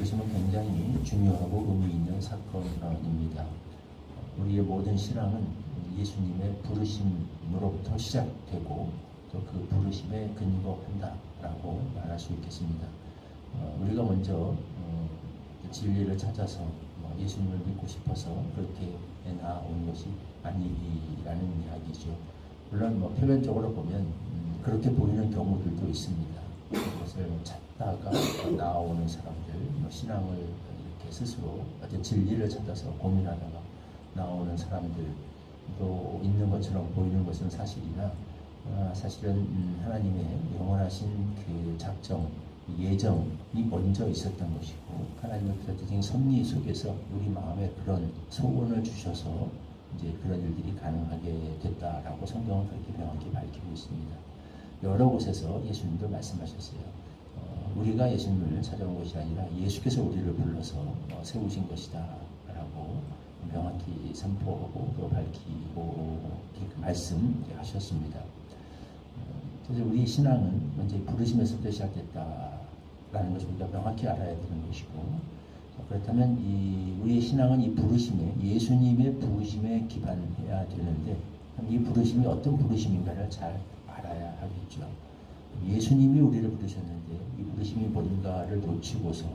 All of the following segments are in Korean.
부르심은 굉장히 중요하고 의미 있는 사건입니다. 우리의 모든 신앙은 예수님의 부르심으로부터 시작되고 또 그 부르심에 근거한다라고 말할 수 있겠습니다. 우리가 먼저 진리를 찾아서 예수님을 믿고 싶어서 그렇게 나온 것이 아니라는 이야기죠. 물론 표면적으로 보면 그렇게 보이는 경우들도 있습니다. 그것을 찾다가 나오는 사람들, 신앙을 이렇게 스스로 어떤 진리를 찾아서 고민하다가 나오는 사람들도 있는 것처럼 보이는 것은 사실이나 사실은 하나님의 영원하신 그 작정, 예정이 먼저 있었던 것이고 하나님의 펼쳐진 섭리 속에서 우리 마음에 그런 소원을 주셔서 이제 그런 일들이 가능하게 됐다라고 성경은 그렇게 명확히 밝히고 있습니다. 여러 곳에서 예수님도 말씀하셨어요. 우리가 예수님을 찾아온 것이 아니라 예수께서 우리를 불러서 세우신 것이다 라고 명확히 선포하고 또 밝히고 말씀하셨습니다. 그래서 우리 신앙은 먼저 부르심에서부터 시작됐다라는 것을 우리가 명확히 알아야 되는 것이고, 그렇다면 우리의 신앙은 이 부르심에, 예수님의 부르심에 기반해야 되는데 이 부르심이 어떤 부르심인가를 잘 알아야 하겠죠. 예수님이 우리를 부르셨는데 이 부르심이 뭔가를 놓치고서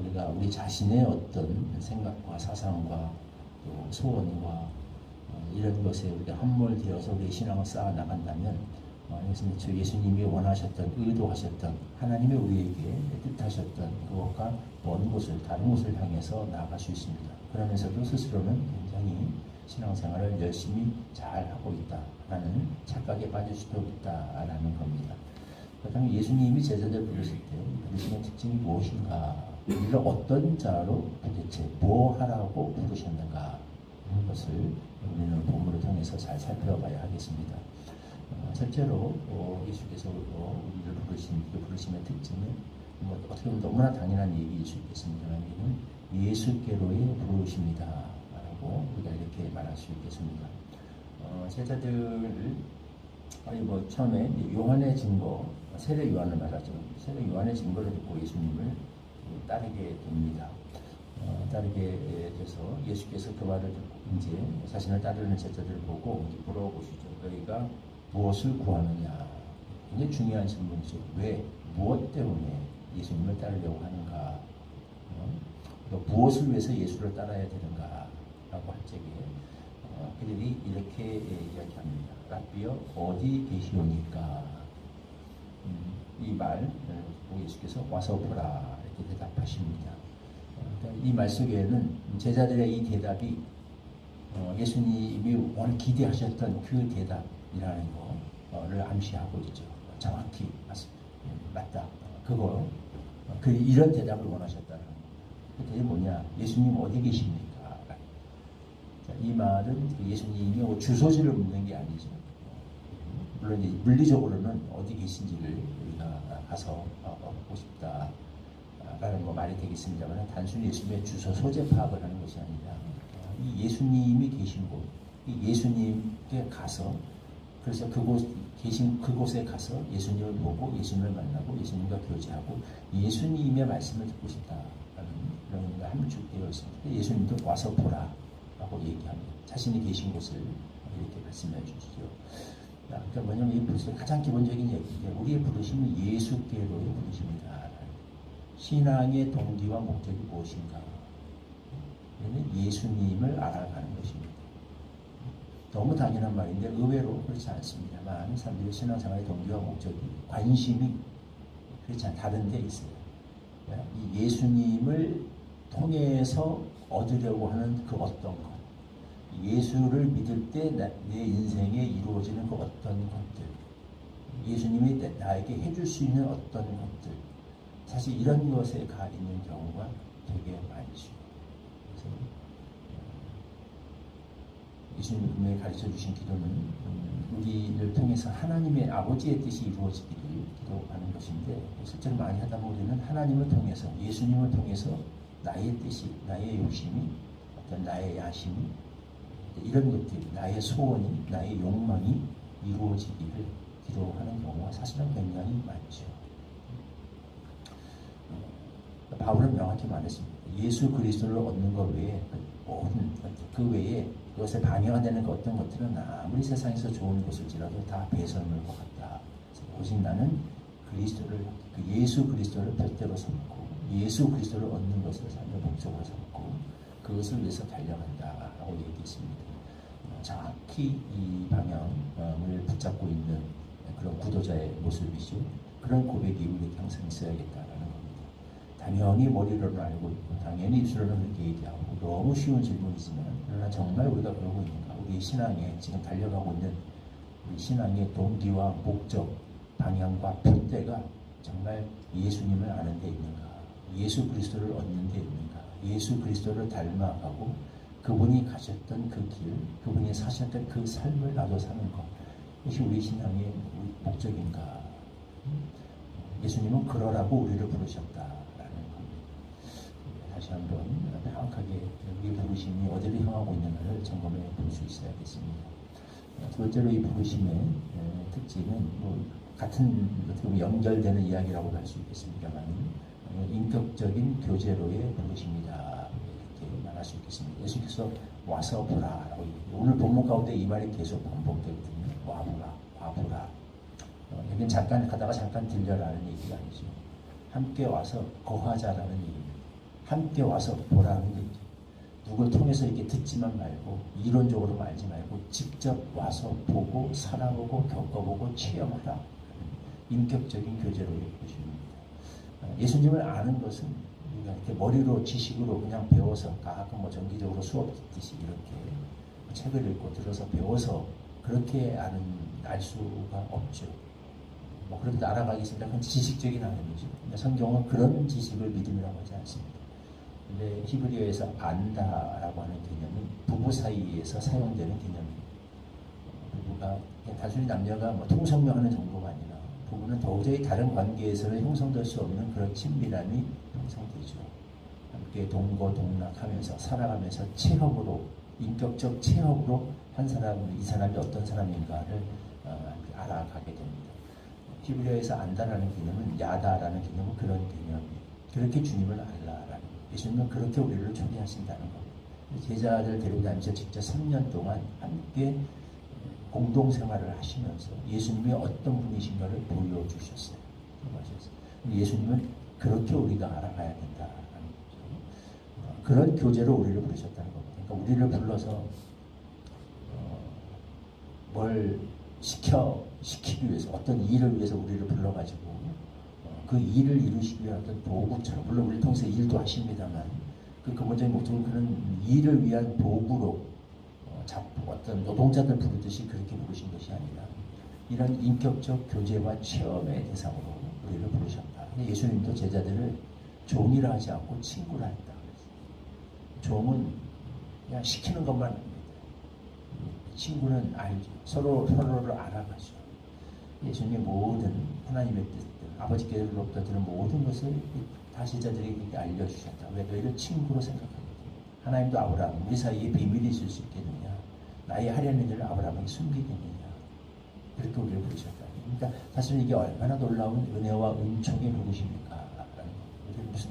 우리가 우리 자신의 어떤 생각과 사상과 또 소원과 이런 것에 우리가 함몰되어서 우리의 신앙을 쌓아 나간다면 예수님이 원하셨던, 의도하셨던, 하나님의 우리에게 뜻하셨던 그것과 먼 곳을, 다른 곳을 향해서 나아갈 수 있습니다. 그러면서도 스스로는 굉장히 신앙생활을 열심히 잘 하고 있다라는 착각에 빠질 수도 있다라는 겁니다. 그렇다면 예수님이 제자들 부르실 때 부르심의 특징이 무엇인가? 우리를 어떤 자로 도대체 뭐 하라고 부르셨는가? 하는 것을 우리는 본문을 통해서 잘 살펴봐야 하겠습니다. 실제로 예수께서 우리를 부르신 그 부르심의 특징은 어떻게 보면 너무나 당연한 얘기일 수 있겠습니다만 예수께로의 부르심이다 라고 우리가 이렇게 말할 수 있겠습니다. 제자들을 처음에 요한의 증거, 세례 요한을 말하죠. 세례 요한의 증거를 듣고 예수님을 따르게 됩니다. 따르게 돼서 예수께서 그 말을 듣고 이제 자신을 따르는 제자들을 보고 물어보시죠. 너희가 무엇을 구하느냐? 굉장히 중요한 질문이죠. 왜? 무엇 때문에 예수님을 따르려고 하는가? 또 무엇을 위해서 예수를 따라야 되는가? 라고 할 적에 그들이 이렇게 이야기합니다. 라비여 어디 계시오니까? 이 말 예수께서 와서 보라 이렇게 대답하십니다. 이 말 속에는 제자들의 이 대답이 예수님이 오늘 기대하셨던 그 대답이라는 거를 암시하고 있죠. 정확히 맞다. 이런 대답을 원하셨다는 거. 그게 뭐냐? 예수님 어디 계십니까? 이 말은 예수님이 주소지를 묻는 게 아니죠. 물론 물리적으로는 어디 계신지를 우리가 가서 보고 싶다라는 말이 되겠습니다만 단순히 예수님의 주소 소재 파악을 하는 것이 아니라 이 예수님이 계신 곳, 이 예수님께 가서 그래서 그곳에 가서 예수님을 보고 예수님을 만나고 예수님과 교제하고 예수님의 말씀을 듣고 싶다라는 그런 의미가 함축되어 있습니다. 예수님도 와서 보라라고 얘기합니다. 자신이 계신 곳을 이렇게 말씀해 주시죠. 그러니까 뭐냐면 이 부르심 가장 기본적인 얘기인데 우리의 부르심은 예수께로의 부르심이다. 신앙의 동기와 목적이 무엇인가? 예수님을 알아가는 것입니다. 너무 당연한 말인데 의외로 그렇지 않습니다. 많은 사람들이 신앙생활의 동기와 목적이 관심이 그렇지 않은 다른 데 있어요. 이 예수님을 통해서 얻으려고 하는 그 어떤 것, 예수를 믿을 때 내 인생에 이루어지는 그 어떤 것들, 예수님이 나에게 해줄 수 있는 어떤 것들, 사실 이런 것에 가 있는 경우가 되게 많죠. 예수님이 가르쳐 주신 기도는 우리를 통해서 하나님의 아버지의 뜻이 이루어지기를 기도하는 것인데 실제로 많이 하다 보면 우리는 하나님을 통해서 예수님을 통해서 나의 뜻이, 나의 욕심이, 어떤 나의 야심이 이런 것들이 나의 소원이, 나의 욕망이 이루어지기를 기도하는 경우가 사실은 굉장히 많죠. 바울은 명확히 말했습니다. 예수 그리스도를 얻는 것 외에 모든 그 외에 그것에 방해가 되는 어떤 것들은 아무리 세상에서 좋은 것일지라도 다 배설물 것 같다. 오직 나는 그리스도를 그 예수 그리스도를 별대로 삼고 예수 그리스도를 얻는 것을 삶의 목적으로 삼고 그것을 위해서 달려간다라고 얘기했습니다. 정확히 이 방향을 붙잡고 있는 그런 구도자의 모습이죠. 그런 고백이 우리 항상 있어야겠다라는 겁니다. 당연히 머리로는 알고 있고 당연히 입술로는 그렇게 얘기하고 너무 쉬운 질문이지만 그러나 정말 우리가 그러고 있는가? 우리 신앙에 지금 달려가고 있는 우리 신앙의 동기와 목적, 방향과 표대가 정말 예수님을 아는 데 있는가? 예수 그리스도를 얻는 데 있는가? 예수 그리스도를 닮아가고 그분이 가셨던 그 길, 그분이 사셨던 그 삶을 나도 사는 것, 이것이 우리 신앙의 목적인가? 예수님은 그러라고 우리를 부르셨다라는 겁니다. 다시 한번 명확하게 우리 부르심이 어디를 향하고 있는가를 점검해 볼 수 있어야겠습니다. 두 번째로 이 부르심의 특징은 같은 어떻게 연결되는 이야기라고 할 수 있겠습니다만 인격적인 교제로의 부르심이다 이렇게 말할 수 있겠습니다. 예수께서 와서 보라라고 오늘 본문 가운데 이 말이 계속 반복되거든요. 와보라, 와보라. 여긴 잠깐 가다가 잠깐 들려라는 얘기가 아니죠. 함께 와서 거하자라는 얘기입니다. 함께 와서 보라는 얘기죠. 누굴 통해서 이렇게 듣지만 말고 이론적으로 말지 말고 직접 와서 보고 살아보고 겪어보고 체험하라. 인격적인 교제로의 것입니다. 예수님을 아는 것은 우리가 이렇게 머리로 지식으로 그냥 배워서 가끔 정기적으로 수업 듣듯이 이렇게 책을 읽고 들어서 배워서 그렇게 알 수가 없죠. 그렇게 알아가겠습니다. 그건 지식적인 알음이죠. 성경은 그런 지식을 믿음이라고 하지 않습니다. 근데 히브리어에서 안다라고 하는 개념은 부부 사이에서 사용되는 개념입니다. 부부가 단순히 남녀가 통성명하는 정도가 아니라 부부는 도저히 다른 관계에서는 형성될 수 없는 그런 친밀함이 형성되죠. 함께 동거동락하면서 살아가면서 체험으로 인격적 체험으로 이 사람이 어떤 사람인가를 알아가게 됩니다. 히브리어에서 안다라는 개념은 야다라는 개념은 그런 개념입니다. 그렇게 주님을 알라라는 거예요. 예수님은 그렇게 우리를 초대하신다는 겁니다. 제자들 데리고 다니면서 직접 3년 동안 함께 공동생활을 하시면서 예수님이 어떤 분이신가를 보여주셨어요. 예수님은 그렇게 우리가 알아가야 된다는 거죠. 그런 교제로 우리를 부르셨다는 겁니다. 그러니까 우리를 불러서 뭘 시키기 위해서 어떤 일을 위해서 우리를 불러가지고 그 일을 이루시기 위한 어떤 도구처럼 물론 우리 통해서 일도 하십니다만 그 근본적인 목적은 그런 일을 위한 도구로 어떤 노동자들 부르듯이 그렇게 부르신 것이 아니라 이런 인격적 교제와 체험의 대상으로 우리를 부르셨다. 예수님도 제자들을 종이라 하지 않고 친구라 했다. 종은 그냥 시키는 것만 합니다. 친구는 알죠. 서로를 알아가죠. 예수님의 모든 하나님의 뜻들, 아버지께로부터 들은 모든 것을 다 제자들에게 알려주셨다. 왜 너희를 친구로 생각하거든요. 하나님도 아브라함, 우리 사이에 비밀이 있을 수 있겠느냐? 나의 하려는 일을 아브라함에게 숨기겠느냐? 그렇게 우리를 부르셨다. 그러니까 사실 이게 얼마나 놀라운 은혜와 은총의 부르심입니까? 우리 무슨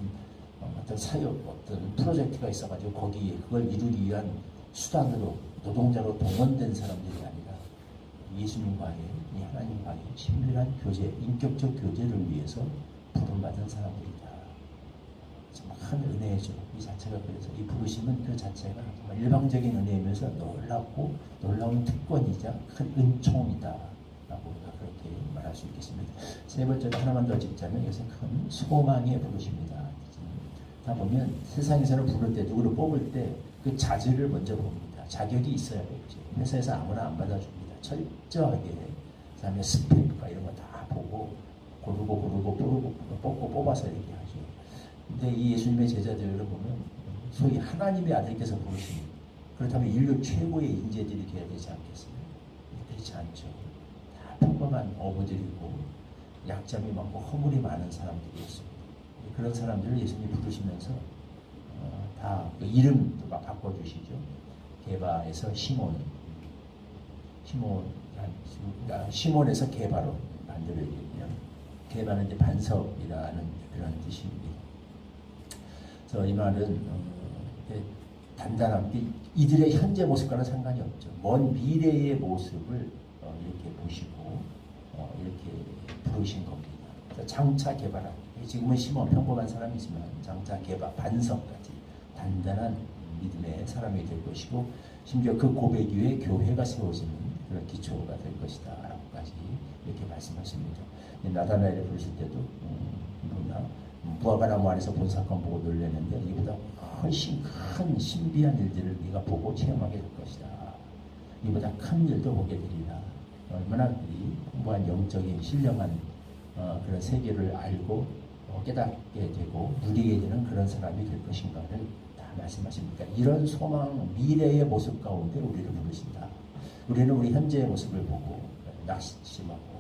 어떤 사역, 어떤 프로젝트가 있어가지고 거기에 그걸 이루기 위한 수단으로 노동자로 동원된 사람들이 아니라 예수님과의 이 하나님과의 친밀한 교제, 인격적 교제를 위해서 부름받은 사람들이다. 정말 큰 은혜죠. 이 자체가 그래서 이 부르심은 그 자체가 정말 일방적인 은혜이면서 놀랍고 놀라운 특권이자 큰 은총이다. 라고 우리가 그렇게 말할 수 있겠습니다. 세 번째로 하나만 더 짚자면 이것은 큰 소망의 부르심이다. 다 보면 세상에서는 부를 때 누구를 뽑을 때 그 자질을 먼저 봅니다. 자격이 있어야 되죠. 회사에서 아무나 안 받아줍니다. 철저하게 그다음에 스펙과 이런 거 다 보고 고르고 뽑고 뽑아서 얘기하죠. 근데 이 예수님의 제자들을 보면 소위 하나님의 아들께서 부르십니다. 그렇다면 인류 최고의 인재들이 되어야 되지 않겠습니까? 그렇지 않죠. 다 평범한 어부들이고 약점이 많고 허물이 많은 사람들이었습니다. 그런 사람들을 예수님이 부르시면서 다 이름도 막 바꿔주시죠. 게바에서 시몬에서 게바로 만들어지면 게바는 이제 반석이라는 그런 뜻입니다. 그래서 이 말은 단단한 이들의 현재 모습과는 상관이 없죠. 먼 미래의 모습을 이렇게 보시고 이렇게 부르신 겁니다. 장차 개발한, 지금은 심원 평범한 사람이지만 장차 개발 반성까지 단단한 믿음의 사람이 될 것이고, 심지어 그 고백 위에 교회가 세워지는 그런 기초가 될 것이다 라고까지 이렇게 말씀하십니다. 나다나엘을 부르실 때도 무화과나무 안에서 본 사건 보고 놀랐는데 이보다 훨씬 큰 신비한 일들을 네가 보고 체험하게 될 것이다. 이보다 큰 일도 보게 되리라. 얼마나 풍부한 영적인 신령한 그런 세계를 알고 깨닫게 되고 누리게 되는 그런 사람이 될 것인가를 다 말씀하십니다. 이런 소망, 미래의 모습 가운데 우리를 부르신다. 우리는 우리 현재의 모습을 보고 낙심하고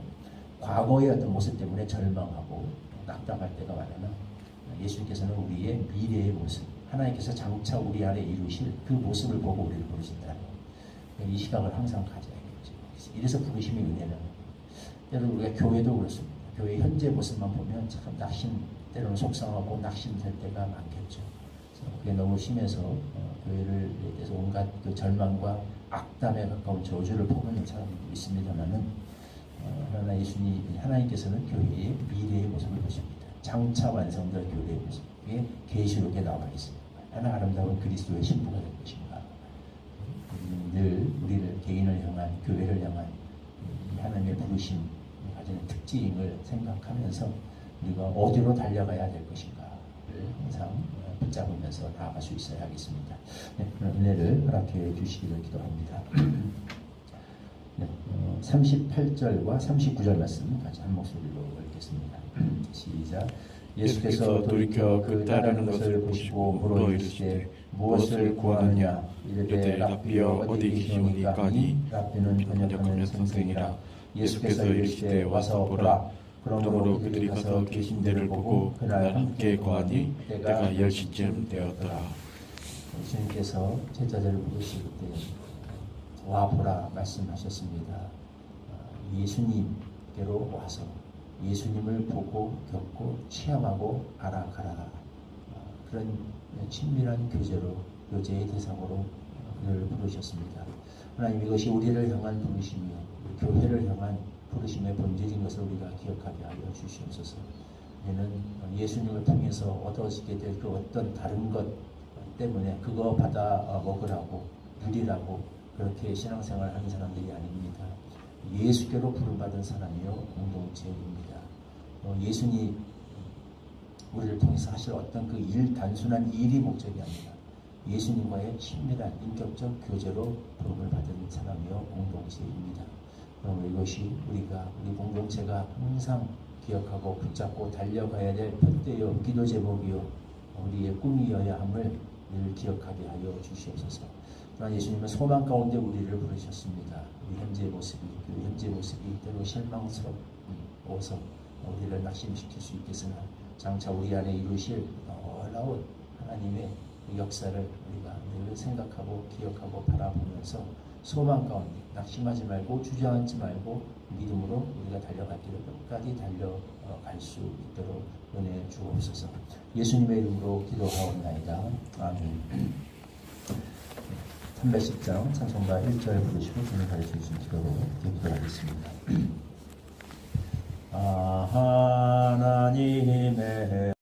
과거의 어떤 모습 때문에 절망하고 낙담할 때가 많으나, 예수님께서는 우리의 미래의 모습, 하나님께서 장차 우리 안에 이루실 그 모습을 보고 우리를 부르신다. 이 시각을 항상 가져야겠죠. 이래서 부르심이 은혜는, 때로는 우리가 교회도 그렇습니다. 교회 현재 모습만 보면 참 때로는 속상하고 낙심될 때가 많겠죠. 그게 너무 심해서 교회를 대해서 온갖 그 절망과 악담에 가까운 저주를 퍼붓는 사람도 있습니다만은, 그러나 하나님께서는 교회의 미래의 모습을 보십니다. 장차 완성될 교회의 모습, 그게 계시록에 나와 있습니다. 하나 아름다운 그리스도의 신부가 될 것인가. 늘 우리를 개인을 향한, 교회를 향한 하나님의 부르심 가지는 특징을 생각하면서 우리가 어디로 달려가야 될 것인가를 항상 붙잡으면서 나아갈 수 있어야 하겠습니다. 그런 은혜를 허락해 주시기를 기도합니다. 38절과 39절 말씀 같이 한 목소리로 읽겠습니다. 시작. 예수께서 돌이켜 그 따르는 것을 보시고 물어 이르시되 무엇을 구하느냐. 이르되 랍비여 어디 계시오니까 하니, 랍비는 번역하는 선생이라. 예수께서 이르시되 와서 보라. 그러므로 그들이 가서 계신 데를 보고 그날 함께 거하니 때가 10시쯤 되었더라. 예수님께서 제자들을 부르실 때 와 보라 말씀하셨습니다. 예수님께로 와서 예수님을 보고 겪고 체험하고 알아가라. 그런 친밀한 교제의 대상으로 그를 부르셨습니다. 하나님, 이것이 우리를 향한 부르심이요 교회를 향한 부르심의 본질인 것을 우리가 기억하게 하여 주시옵소서. 우리는 예수님을 통해서 얻어지게 될 그 어떤 다른 것 때문에 그거 받아 먹으라고 누리라고 그렇게 신앙생활을 하는 사람들이 아닙니다. 예수께로 부름받은 사람이요 공동체입니다. 예수님 우리를 통해서 하실 어떤 그 단순한 일이 목적이 아니라 예수님과의 친밀한 인격적 교제로 부름을 받은 사람이요 공동체입니다. 그럼 이것이 우리 공동체가 항상 기억하고 붙잡고 달려가야 될 표대요 기도 제목이요 우리의 꿈이어야 함을 늘 기억하게 하여 주시옵소서. 그러나 예수님은 소망 가운데 우리를 부르셨습니다. 우리 현재의 모습이 때로 실망스러워서 우리를 낙심시킬 수 있겠으나 장차 우리 안에 이루실 놀라운 하나님의 역사를 우리가 늘 생각하고 기억하고 바라보면서 소망 가운데 낙심하지 말고 주저앉지 말고 믿음으로 우리가 달려갈 길을 끝까지 달려갈 수 있도록 은혜 주옵소서. 예수님의 이름으로 기도하옵나이다. 아멘. 310장 찬송가 1절 부르시고 주님 가르쳐 주신 기도로 기도하겠습니다. 하나님의